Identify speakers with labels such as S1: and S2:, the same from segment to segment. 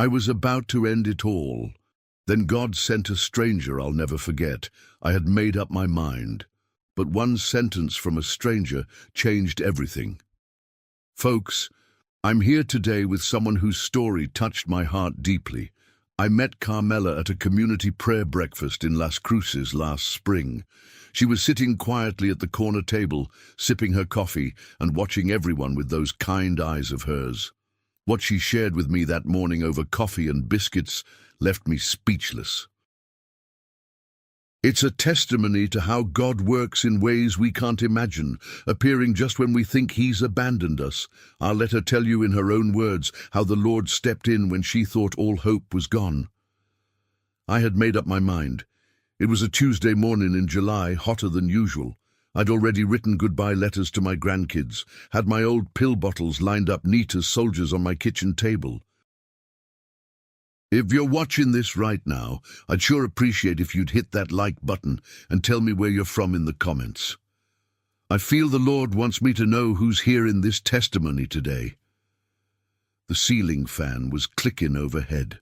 S1: I was about to end it all. Then God sent a stranger I'll never forget. I had made up my mind. But one sentence from a stranger changed everything. Folks, I'm here today with someone whose story touched my heart deeply. I met Carmela at a community prayer breakfast in Las Cruces last spring. She was sitting quietly at the corner table, sipping her coffee and watching everyone with those kind eyes of hers. What she shared with me that morning over coffee and biscuits left me speechless. It's a testimony to how God works in ways we can't imagine, appearing just when we think He's abandoned us. I'll let her tell you in her own words how the Lord stepped in when she thought all hope was gone. I had made up my mind. It was a Tuesday morning in July, hotter than usual. I'd already written goodbye letters to my grandkids, had my old pill bottles lined up neat as soldiers on my kitchen table. If you're watching this right now, I'd sure appreciate if you'd hit that like button and tell me where you're from in the comments. I feel the Lord wants me to know who's here in this testimony today. The ceiling fan was clicking overhead.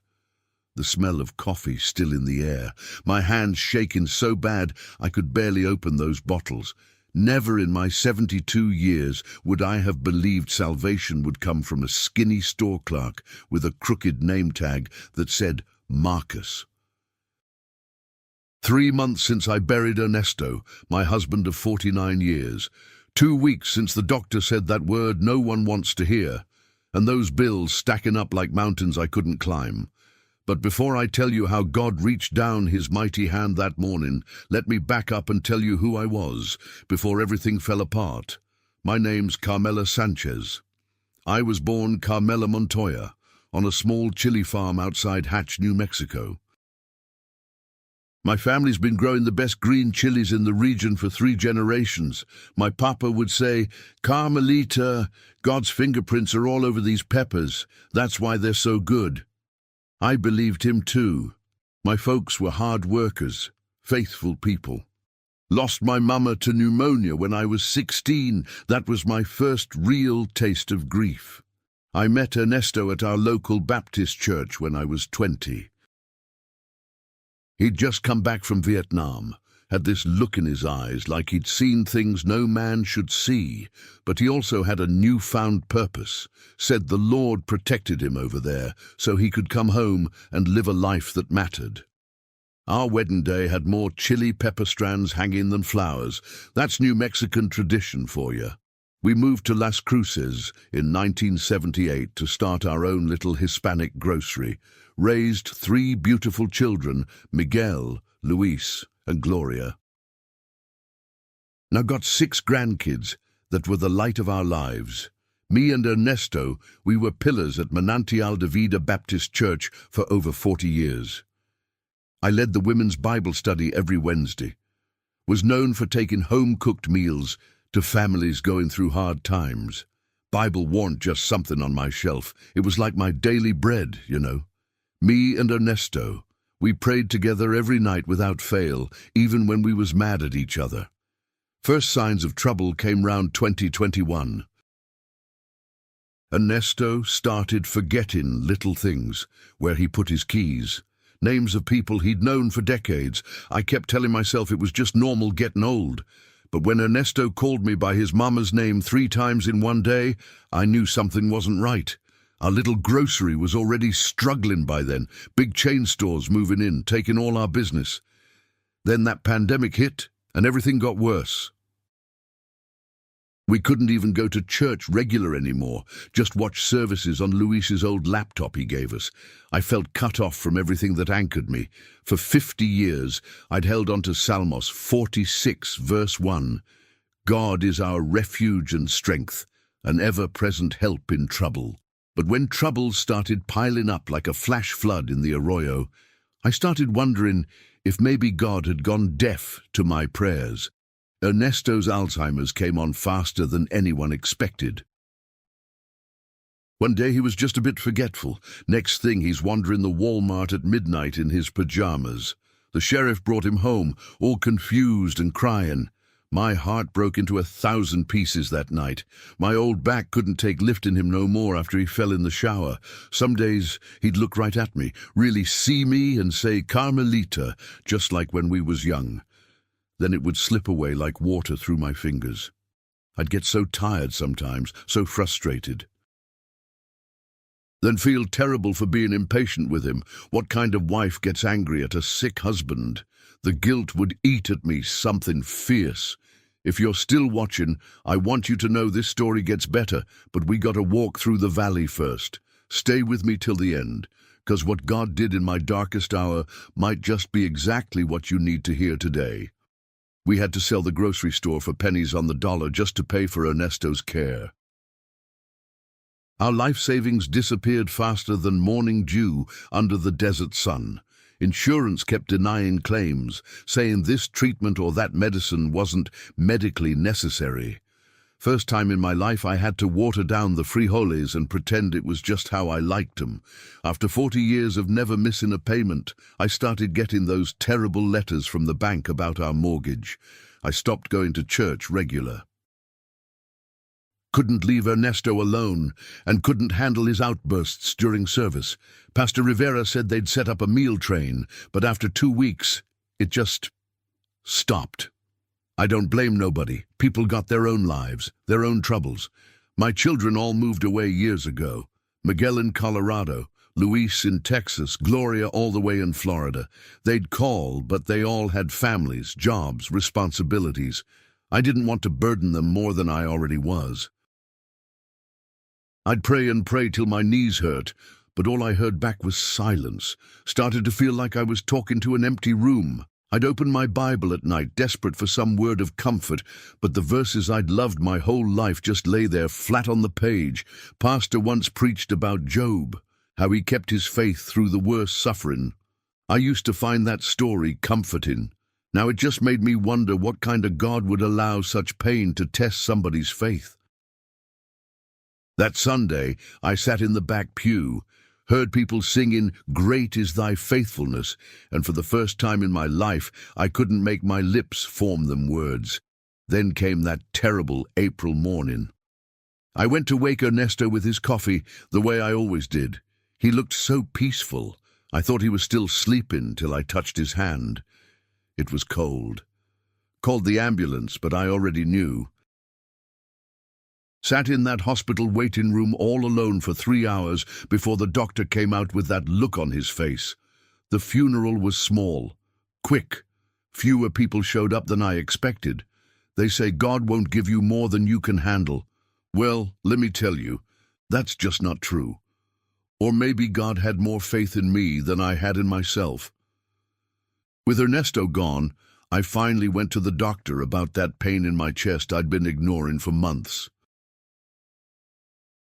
S1: The smell of coffee still in the air, my hands shaking so bad I could barely open those bottles. Never in my 72 years would I have believed salvation would come from a skinny store clerk with a crooked name tag that said Marcus. 3 months since I buried Ernesto, my husband of 49 years. 2 weeks since the doctor said that word no one wants to hear, and those bills stacking up like mountains I couldn't climb. But before I tell you how God reached down His mighty hand that morning, let me back up and tell you who I was, before everything fell apart. My name's Carmela Sanchez. I was born Carmela Montoya, on a small chili farm outside Hatch, New Mexico. My family's been growing the best green chilies in the region for 3 generations. My papa would say, "Carmelita, God's fingerprints are all over these peppers. That's why they're so good." I believed him too. My folks were hard workers, faithful people. Lost my mama to pneumonia when I was 16. That was my first real taste of grief. I met Ernesto at our local Baptist church when I was 20. He'd just come back from Vietnam, had this look in his eyes like he'd seen things no man should see, but he also had a newfound purpose. Said the Lord protected him over there so he could come home and live a life that mattered. Our wedding day had more chili pepper strands hanging than flowers. That's New Mexican tradition for you. We moved to Las Cruces in 1978 to start our own little Hispanic grocery, raised 3 beautiful children, Miguel, Luis, and Gloria. Now got 6 grandkids that were the light of our lives. Me and Ernesto, we were pillars at Manantial de Vida Baptist Church for over 40 years. I led the women's Bible study every Wednesday, was known for taking home-cooked meals to families going through hard times. Bible weren't just something on my shelf, it was like my daily bread, you know. Me and Ernesto, we prayed together every night without fail, even when we was mad at each other. First signs of trouble came round 2021. Ernesto started forgetting little things, where he put his keys, names of people he'd known for decades. I kept telling myself it was just normal getting old. But when Ernesto called me by his mama's name 3 times in one day, I knew something wasn't right. Our little grocery was already struggling by then, big chain stores moving in, taking all our business. Then that pandemic hit, and everything got worse. We couldn't even go to church regular anymore, just watch services on Luis's old laptop he gave us. I felt cut off from everything that anchored me. For 50 years, I'd held on to Psalmos 46, verse 1. God is our refuge and strength, an ever-present help in trouble. But when troubles started piling up like a flash flood in the arroyo, I started wondering if maybe God had gone deaf to my prayers. Ernesto's Alzheimer's came on faster than anyone expected. One day he was just a bit forgetful. Next thing he's wandering the Walmart at midnight in his pajamas. The sheriff brought him home, all confused and crying. My heart broke into 1,000 pieces that night. My old back couldn't take lifting him no more after he fell in the shower. Some days he'd look right at me, really see me and say, "Carmelita," just like when we was young. Then it would slip away like water through my fingers. I'd get so tired sometimes, so frustrated. Then feel terrible for being impatient with him. What kind of wife gets angry at a sick husband? The guilt would eat at me, something fierce. If you're still watching, I want you to know this story gets better, but we gotta walk through the valley first. Stay with me till the end, 'cause what God did in my darkest hour might just be exactly what you need to hear today. We had to sell the grocery store for pennies on the dollar just to pay for Ernesto's care. Our life savings disappeared faster than morning dew under the desert sun. Insurance kept denying claims, saying this treatment or that medicine wasn't medically necessary. First time in my life I had to water down the frijoles and pretend it was just how I liked them. After 40 years of never missing a payment, I started getting those terrible letters from the bank about our mortgage. I stopped going to church regular. Couldn't leave Ernesto alone and couldn't handle his outbursts during service. Pastor Rivera said they'd set up a meal train, but after 2 weeks, it just stopped. I don't blame nobody. People got their own lives, their own troubles. My children all moved away years ago. Miguel in Colorado, Luis in Texas, Gloria all the way in Florida. They'd call, but they all had families, jobs, responsibilities. I didn't want to burden them more than I already was. I'd pray and pray till my knees hurt, but all I heard back was silence. Started to feel like I was talking to an empty room. I'd open my Bible at night, desperate for some word of comfort, but the verses I'd loved my whole life just lay there flat on the page. Pastor once preached about Job, how he kept his faith through the worst suffering. I used to find that story comforting. Now it just made me wonder what kind of God would allow such pain to test somebody's faith. That Sunday, I sat in the back pew, heard people singing, "Great is thy faithfulness," and for the first time in my life, I couldn't make my lips form them words. Then came that terrible April morning. I went to wake Ernesto with his coffee, the way I always did. He looked so peaceful. I thought he was still sleeping till I touched his hand. It was cold. Called the ambulance, but I already knew. Sat in that hospital waiting room all alone for 3 hours before the doctor came out with that look on his face. The funeral was small, quick. Fewer people showed up than I expected. They say God won't give you more than you can handle. Well, let me tell you, that's just not true. Or maybe God had more faith in me than I had in myself. With Ernesto gone, I finally went to the doctor about that pain in my chest I'd been ignoring for months.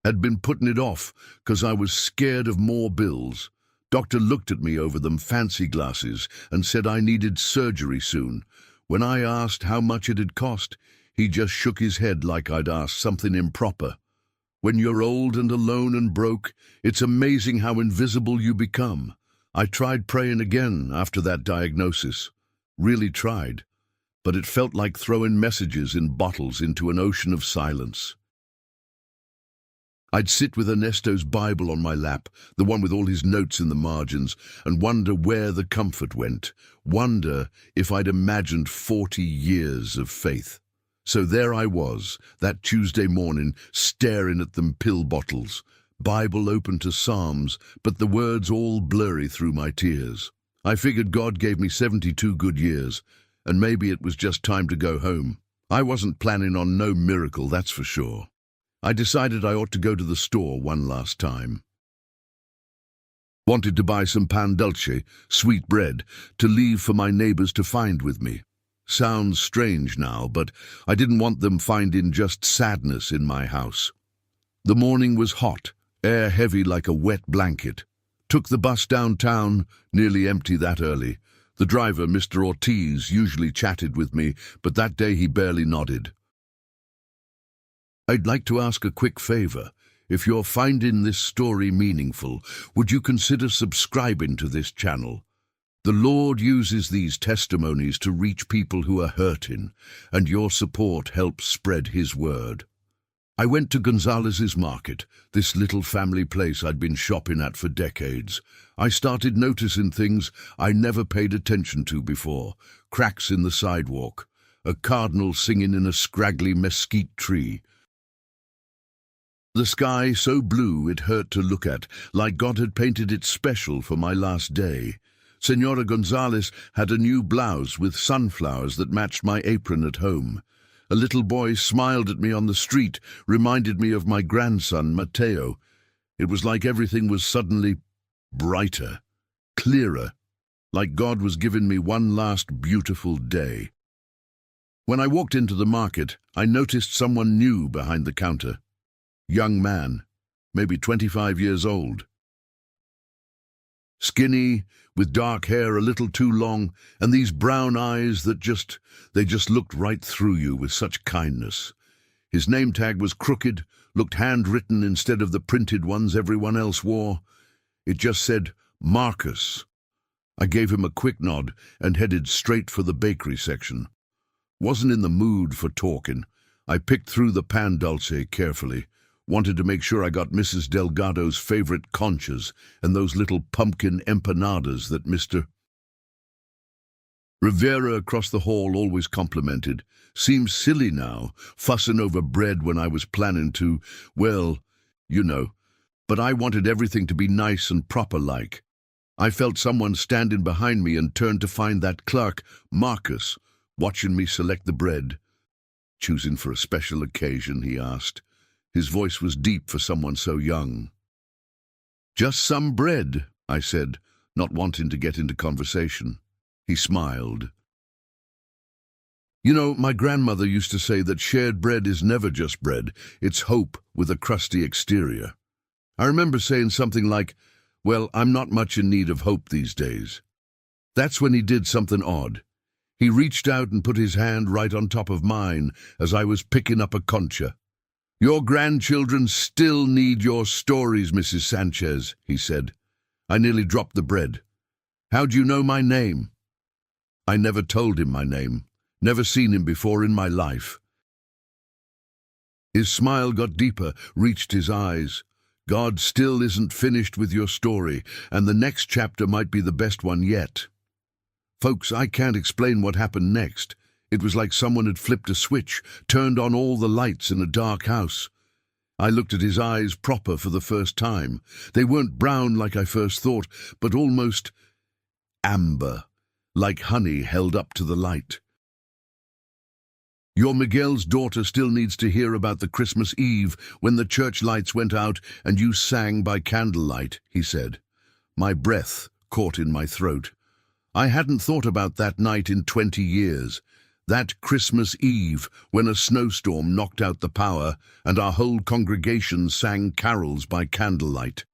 S1: Had been putting it off because I was scared of more bills. Doctor looked at me over them fancy glasses and said I needed surgery soon. When I asked how much it had cost, he just shook his head like I'd asked something improper. When you're old and alone and broke, it's amazing how invisible you become. I tried praying again after that diagnosis. Really tried. But it felt like throwing messages in bottles into an ocean of silence. I'd sit with Ernesto's Bible on my lap, the one with all his notes in the margins, and wonder where the comfort went. Wonder if I'd imagined 40 years of faith. So there I was, that Tuesday morning, staring at them pill bottles. Bible open to Psalms, but the words all blurry through my tears. I figured God gave me 72 good years, and maybe it was just time to go home. I wasn't planning on no miracle, that's for sure. I decided I ought to go to the store one last time. Wanted to buy some pan dulce, sweet bread, to leave for my neighbors to find with me. Sounds strange now, but I didn't want them finding just sadness in my house. The morning was hot, air heavy like a wet blanket. Took the bus downtown, nearly empty that early. The driver, Mr. Ortiz, usually chatted with me, but that day he barely nodded. I'd like to ask a quick favor. If you're finding this story meaningful, would you consider subscribing to this channel? The Lord uses these testimonies to reach people who are hurting, and your support helps spread His word. I went to Gonzalez's Market, this little family place I'd been shopping at for decades. I started noticing things I never paid attention to before. Cracks in the sidewalk, a cardinal singing in a scraggly mesquite tree. The sky so blue it hurt to look at, like God had painted it special for my last day. Senora Gonzalez had a new blouse with sunflowers that matched my apron at home. A little boy smiled at me on the street, reminded me of my grandson, Mateo. It was like everything was suddenly brighter, clearer, like God was giving me one last beautiful day. When I walked into the market, I noticed someone new behind the counter. Young man, maybe 25 years old. Skinny, with dark hair a little too long, and these brown eyes that just looked right through you with such kindness. His name tag was crooked, looked handwritten instead of the printed ones everyone else wore. It just said, Marcus. I gave him a quick nod and headed straight for the bakery section. Wasn't in the mood for talking. I picked through the pan dulce carefully. Wanted to make sure I got Mrs. Delgado's favorite conchas and those little pumpkin empanadas that Mr. Rivera across the hall always complimented. Seems silly now, fussing over bread when I was planning to, well, you know. But I wanted everything to be nice and proper-like. I felt someone standing behind me and turned to find that clerk, Marcus, watching me select the bread. Choosing for a special occasion, he asked. His voice was deep for someone so young. Just some bread, I said, not wanting to get into conversation. He smiled. You know, my grandmother used to say that shared bread is never just bread, it's hope with a crusty exterior. I remember saying something like, well, I'm not much in need of hope these days. That's when he did something odd. He reached out and put his hand right on top of mine as I was picking up a concha. Your grandchildren still need your stories, Mrs. Sanchez, he said. I nearly dropped the bread. How'd you know my name? I never told him my name. Never seen him before in my life. His smile got deeper, reached his eyes. God still isn't finished with your story, and the next chapter might be the best one yet. Folks, I can't explain what happened next. It was like someone had flipped a switch, turned on all the lights in a dark house. I looked at his eyes proper for the first time. They weren't brown like I first thought, but almost amber, like honey held up to the light. Your Miguel's daughter still needs to hear about the Christmas Eve when the church lights went out and you sang by candlelight, he said. My breath caught in my throat. I hadn't thought about that night in 20 years. That Christmas Eve, when a snowstorm knocked out the power and our whole congregation sang carols by candlelight.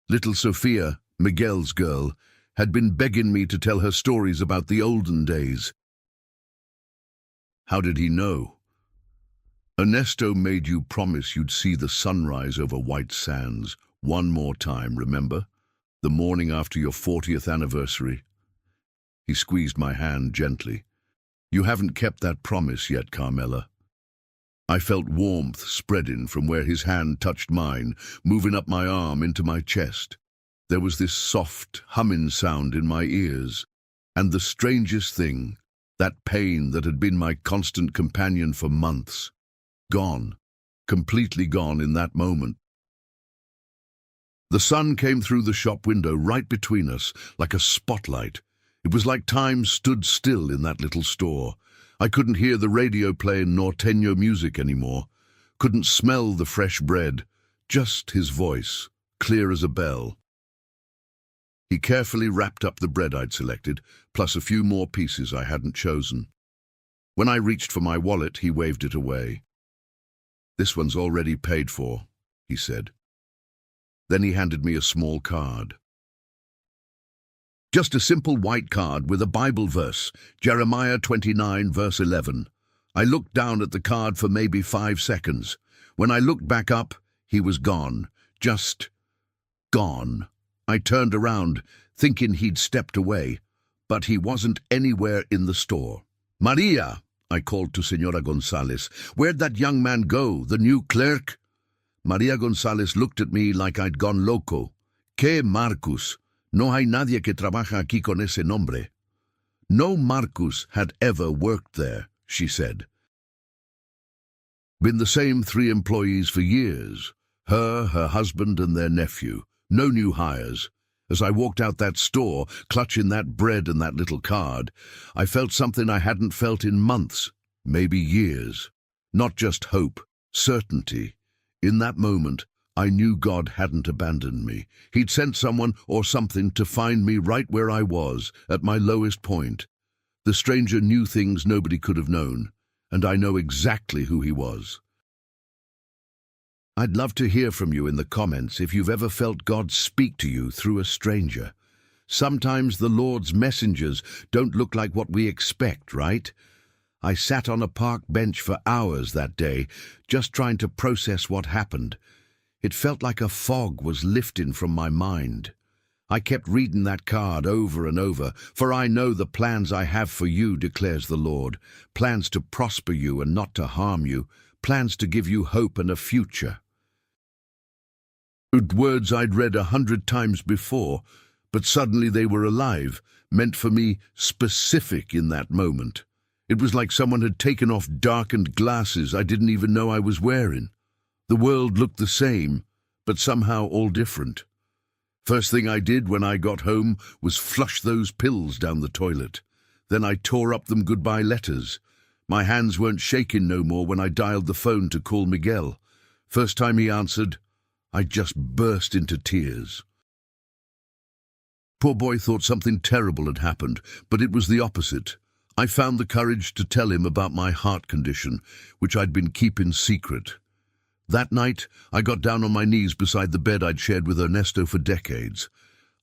S1: Little Sophia, Miguel's girl, had been begging me to tell her stories about the olden days. How did he know? Ernesto made you promise you'd see the sunrise over White Sands one more time, remember? The morning after your 40th anniversary. He squeezed my hand gently. You haven't kept that promise yet, Carmela. I felt warmth spreading from where his hand touched mine, moving up my arm into my chest. There was this soft, humming sound in my ears. And the strangest thing, that pain that had been my constant companion for months. Gone, completely gone in that moment. The sun came through the shop window right between us, like a spotlight. It was like time stood still in that little store. I couldn't hear the radio playing norteño music anymore. Couldn't smell the fresh bread. Just his voice, clear as a bell. He carefully wrapped up the bread I'd selected, plus a few more pieces I hadn't chosen. When I reached for my wallet, he waved it away. This one's already paid for, he said. Then he handed me a small card. Just a simple white card with a Bible verse, Jeremiah 29, verse 11. I looked down at the card for maybe 5 seconds. When I looked back up, he was gone. Just gone. I turned around, thinking he'd stepped away. but he wasn't anywhere in the store. "Maria," I called to Senora González. "Where'd that young man go, the new clerk?" Maria González looked at me like I'd gone loco. "¿Qué, Marcus? No hay nadie que trabaja aquí con ese nombre." No Marcus had ever worked there, she said. Been the same 3 employees for years. Her husband, and their nephew. No new hires. As I walked out that store, clutching that bread and that little card, I felt something I hadn't felt in months, maybe years. Not just hope, certainty. In that moment, I knew God hadn't abandoned me. He'd sent someone or something to find me right where I was, at my lowest point. The stranger knew things nobody could have known, and I know exactly who he was. I'd love to hear from you in the comments if you've ever felt God speak to you through a stranger. Sometimes the Lord's messengers don't look like what we expect, right? I sat on a park bench for hours that day, just trying to process what happened. It felt like a fog was lifting from my mind. I kept reading that card over and over, "For I know the plans I have for you, declares the Lord, plans to prosper you and not to harm you, plans to give you hope and a future." Words I'd read 100 times before, but suddenly they were alive, meant for me, specific in that moment. It was like someone had taken off darkened glasses I didn't even know I was wearing. The world looked the same, but somehow all different. First thing I did when I got home was flush those pills down the toilet. Then I tore up them goodbye letters. My hands weren't shaking no more when I dialed the phone to call Miguel. First time he answered, I just burst into tears. Poor boy thought something terrible had happened, but it was the opposite. I found the courage to tell him about my heart condition, which I'd been keeping secret. That night, I got down on my knees beside the bed I'd shared with Ernesto for decades.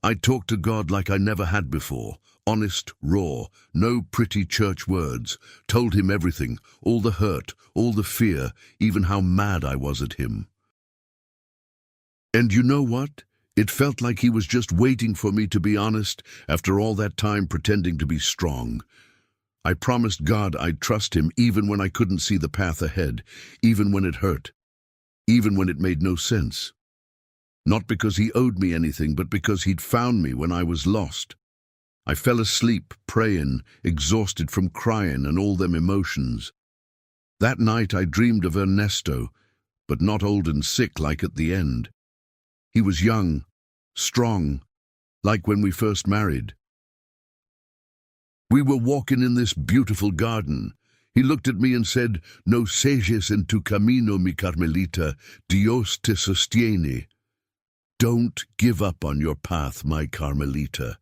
S1: I talked to God like I never had before, honest, raw, no pretty church words, told him everything, all the hurt, all the fear, even how mad I was at him. And you know what? It felt like he was just waiting for me to be honest after all that time pretending to be strong. I promised God I'd trust him even when I couldn't see the path ahead, even when it hurt, even when it made no sense. Not because he owed me anything, but because he'd found me when I was lost. I fell asleep, praying, exhausted from crying and all them emotions. That night I dreamed of Ernesto, but not old and sick like at the end. He was young, strong, like when we first married. We were walking in this beautiful garden. He looked at me and said, "No cejes en tu camino, mi Carmelita, Dios te sostiene." Don't give up on your path, my Carmelita.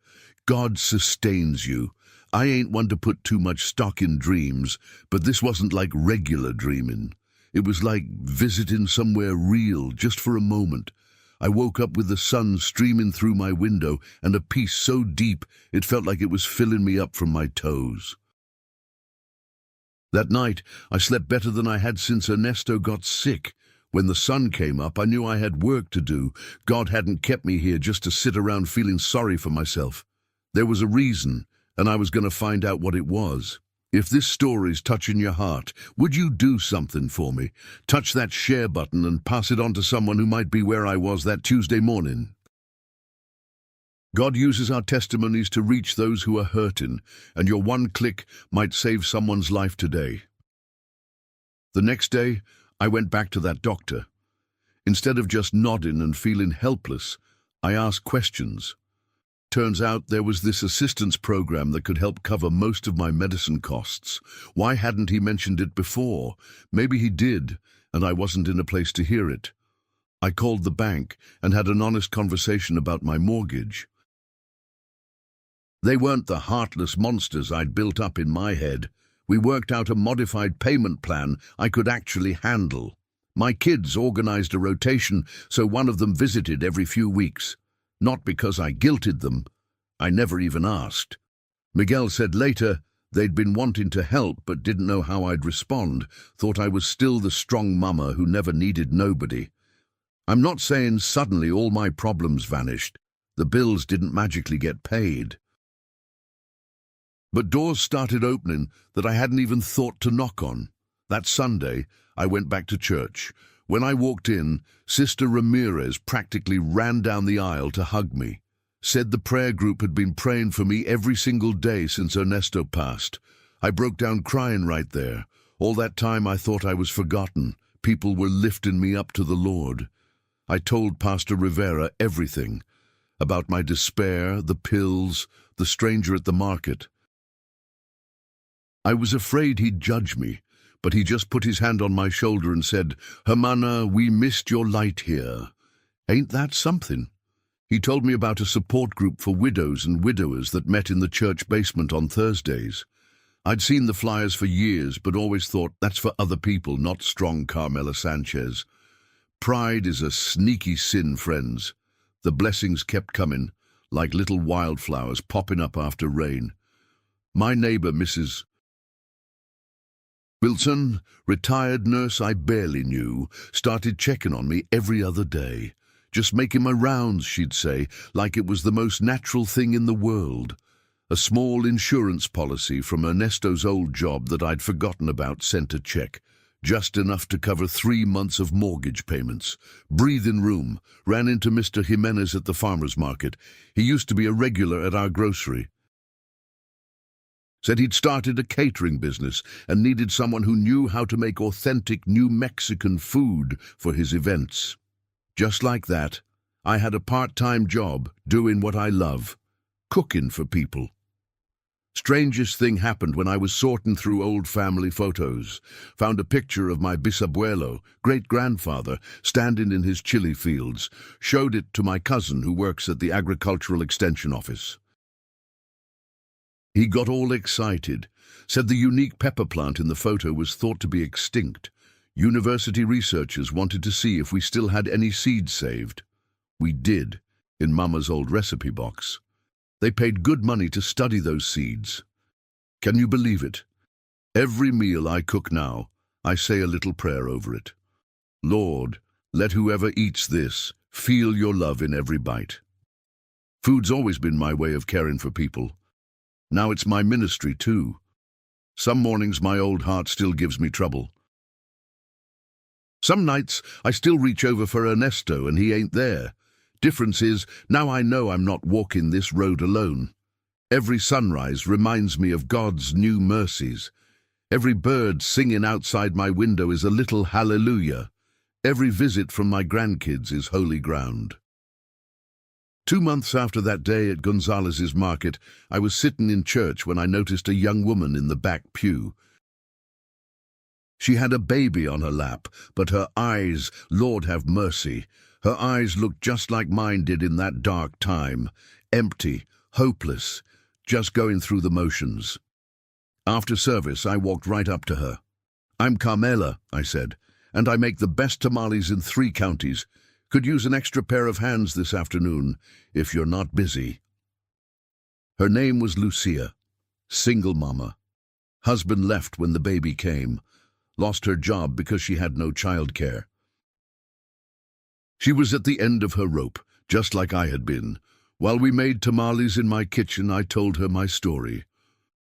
S1: God sustains you. I ain't one to put too much stock in dreams, but this wasn't like regular dreaming. It was like visiting somewhere real, just for a moment. I woke up with the sun streaming through my window and a peace so deep it felt like it was filling me up from my toes. That night, I slept better than I had since Ernesto got sick. When the sun came up, I knew I had work to do. God hadn't kept me here just to sit around feeling sorry for myself. There was a reason, and I was going to find out what it was. If this story's touching your heart, would you do something for me? Touch that share button and pass it on to someone who might be where I was that Tuesday morning. God uses our testimonies to reach those who are hurting, and your one click might save someone's life today. The next day, I went back to that doctor. Instead of just nodding and feeling helpless, I asked questions. Turns out there was this assistance program that could help cover most of my medicine costs. Why hadn't he mentioned it before? Maybe he did, and I wasn't in a place to hear it. I called the bank and had an honest conversation about my mortgage. They weren't the heartless monsters I'd built up in my head. We worked out a modified payment plan I could actually handle. My kids organized a rotation so one of them visited every few weeks. Not because I guilted them. I never even asked. Miguel said later they'd been wanting to help but didn't know how I'd respond, thought I was still the strong mama who never needed nobody. I'm not saying suddenly all my problems vanished. The bills didn't magically get paid. But doors started opening that I hadn't even thought to knock on. That Sunday, I went back to church. When I walked in, Sister Ramirez practically ran down the aisle to hug me. Said the prayer group had been praying for me every single day since Ernesto passed. I broke down crying right there. All that time I thought I was forgotten. People were lifting me up to the Lord. I told Pastor Rivera everything. About my despair, the pills, the stranger at the market. I was afraid he'd judge me, but he just put his hand on my shoulder and said, "Hermana, we missed your light here." Ain't that something? He told me about a support group for widows and widowers that met in the church basement on Thursdays. I'd seen the flyers for years, but always thought that's for other people, not strong Carmela Sanchez. Pride is a sneaky sin, friends. The blessings kept coming, like little wildflowers popping up after rain. My neighbor, Mrs. Wilson, retired nurse I barely knew, started checking on me every other day. Just making my rounds, she'd say, like it was the most natural thing in the world. A small insurance policy from Ernesto's old job that I'd forgotten about sent a check, just enough to cover 3 months of mortgage payments. Breathing room, ran into Mr. Jimenez at the farmer's market. He used to be a regular at our grocery. Said he'd started a catering business and needed someone who knew how to make authentic New Mexican food for his events. Just like that, I had a part-time job doing what I love, cooking for people. Strangest thing happened when I was sorting through old family photos. Found a picture of my bisabuelo, great-grandfather, standing in his chili fields. Showed it to my cousin who works at the Agricultural Extension Office. He got all excited, said the unique pepper plant in the photo was thought to be extinct. University researchers wanted to see if we still had any seeds saved. We did, in Mama's old recipe box. They paid good money to study those seeds. Can you believe it? Every meal I cook now, I say a little prayer over it. Lord, let whoever eats this feel your love in every bite. Food's always been my way of caring for people. Now it's my ministry too. Some mornings my old heart still gives me trouble. Some nights I still reach over for Ernesto and he ain't there. Difference is, now I know I'm not walking this road alone. Every sunrise reminds me of God's new mercies. Every bird singing outside my window is a little hallelujah. Every visit from my grandkids is holy ground. 2 months after that day at Gonzalez's market, I was sitting in church when I noticed a young woman in the back pew. She had a baby on her lap, but her eyes, Lord have mercy, her eyes looked just like mine did in that dark time, empty, hopeless, just going through the motions. After service, I walked right up to her. "I'm Carmela," I said, "and I make the best tamales in 3 counties. Could use an extra pair of hands this afternoon, if you're not busy." Her name was Lucia, single mama. Husband left when the baby came, lost her job because she had no childcare. She was at the end of her rope, just like I had been. While we made tamales in my kitchen, I told her my story.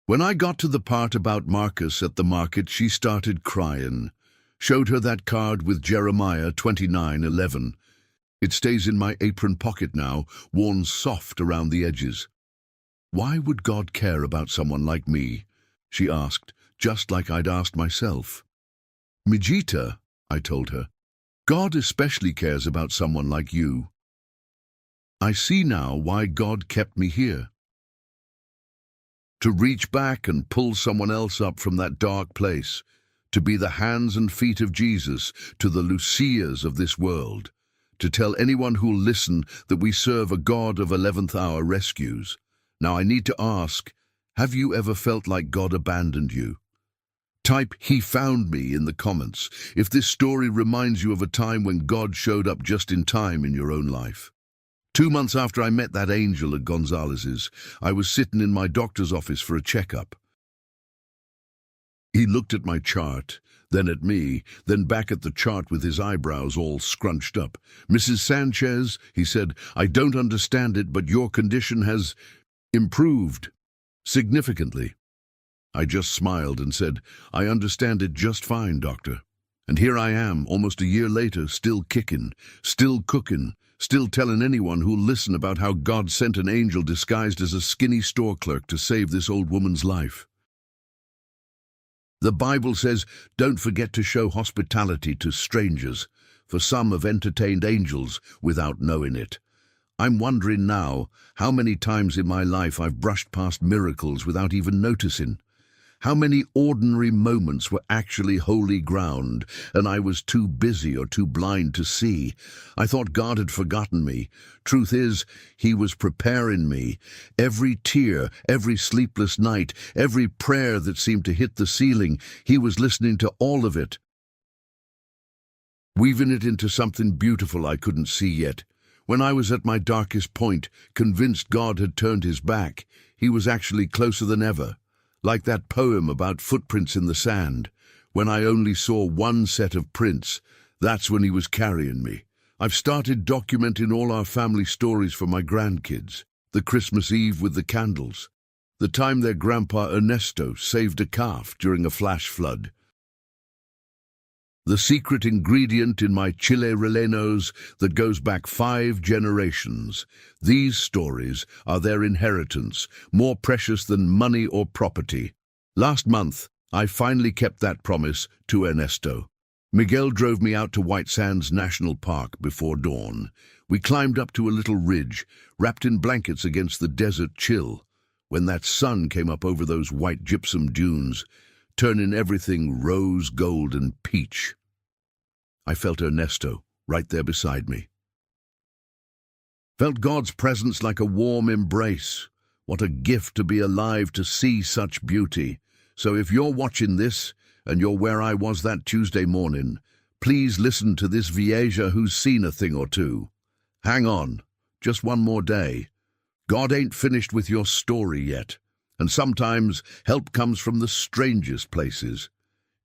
S1: When I got to the part about Marcus at the market, she started crying. Showed her that card with Jeremiah 29:11. It stays in my apron pocket now, worn soft around the edges. "Why would God care about someone like me?" she asked, just like I'd asked myself. "Mijita," I told her, "God especially cares about someone like you. I see now why God kept me here. To reach back and pull someone else up from that dark place, to be the hands and feet of Jesus to the Lucias of this world, to tell anyone who'll listen that we serve a God of 11th hour rescues. Now I need to ask, have you ever felt like God abandoned you? Type "He found me" in the comments if this story reminds you of a time when God showed up just in time in your own life. 2 months after I met that angel at Gonzalez's, I was sitting in my doctor's office for a checkup. He looked at my chart, then at me, then back at the chart with his eyebrows all scrunched up. "Mrs. Sanchez," he said, "I don't understand it, but your condition has improved." Significantly. I just smiled and said, "I understand it just fine, doctor." And here I am, almost a year later, still kicking, still cooking, still telling anyone who'll listen about how God sent an angel disguised as a skinny store clerk to save this old woman's life. The Bible says, "Don't forget to show hospitality to strangers, for some have entertained angels without knowing it." I'm wondering now how many times in my life I've brushed past miracles without even noticing. How many ordinary moments were actually holy ground, and I was too busy or too blind to see. I thought God had forgotten me. Truth is, He was preparing me. Every tear, every sleepless night, every prayer that seemed to hit the ceiling, He was listening to all of it, weaving it into something beautiful I couldn't see yet. When I was at my darkest point, convinced God had turned His back, He was actually closer than ever. Like that poem about footprints in the sand. When I only saw one set of prints, that's when He was carrying me. I've started documenting all our family stories for my grandkids. The Christmas Eve with the candles. The time their grandpa Ernesto saved a calf during a flash flood. The secret ingredient in my chile rellenos that goes back 5 generations. These stories are their inheritance, more precious than money or property. Last month, I finally kept that promise to Ernesto. Miguel drove me out to White Sands National Park before dawn. We climbed up to a little ridge, wrapped in blankets against the desert chill. When that sun came up over those white gypsum dunes, turning everything rose, gold, and peach, I felt Ernesto right there beside me. Felt God's presence like a warm embrace. What a gift to be alive to see such beauty. So if you're watching this, and you're where I was that Tuesday morning, please listen to this Vieja who's seen a thing or two. Hang on, just one more day. God ain't finished with your story yet. And sometimes help comes from the strangest places.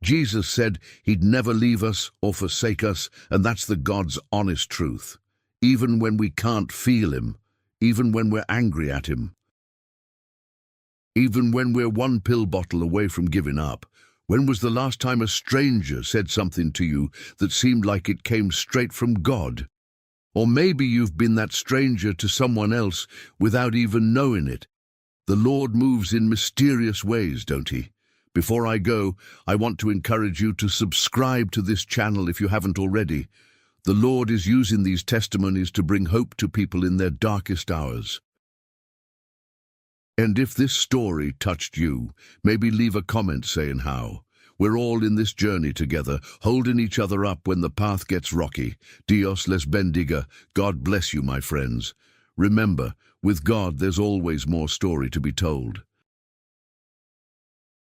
S1: Jesus said He'd never leave us or forsake us, and that's the God's honest truth. Even when we can't feel Him, even when we're angry at Him, even when we're one pill bottle away from giving up. When was the last time a stranger said something to you that seemed like it came straight from God? Or maybe you've been that stranger to someone else without even knowing it. The Lord moves in mysterious ways, don't He? Before I go, I want to encourage you to subscribe to this channel if you haven't already. The Lord is using these testimonies to bring hope to people in their darkest hours. And if this story touched you, maybe leave a comment saying how. We're all in this journey together, holding each other up when the path gets rocky. Dios les bendiga. God bless you, my friends. Remember, with God there's always more story to be told.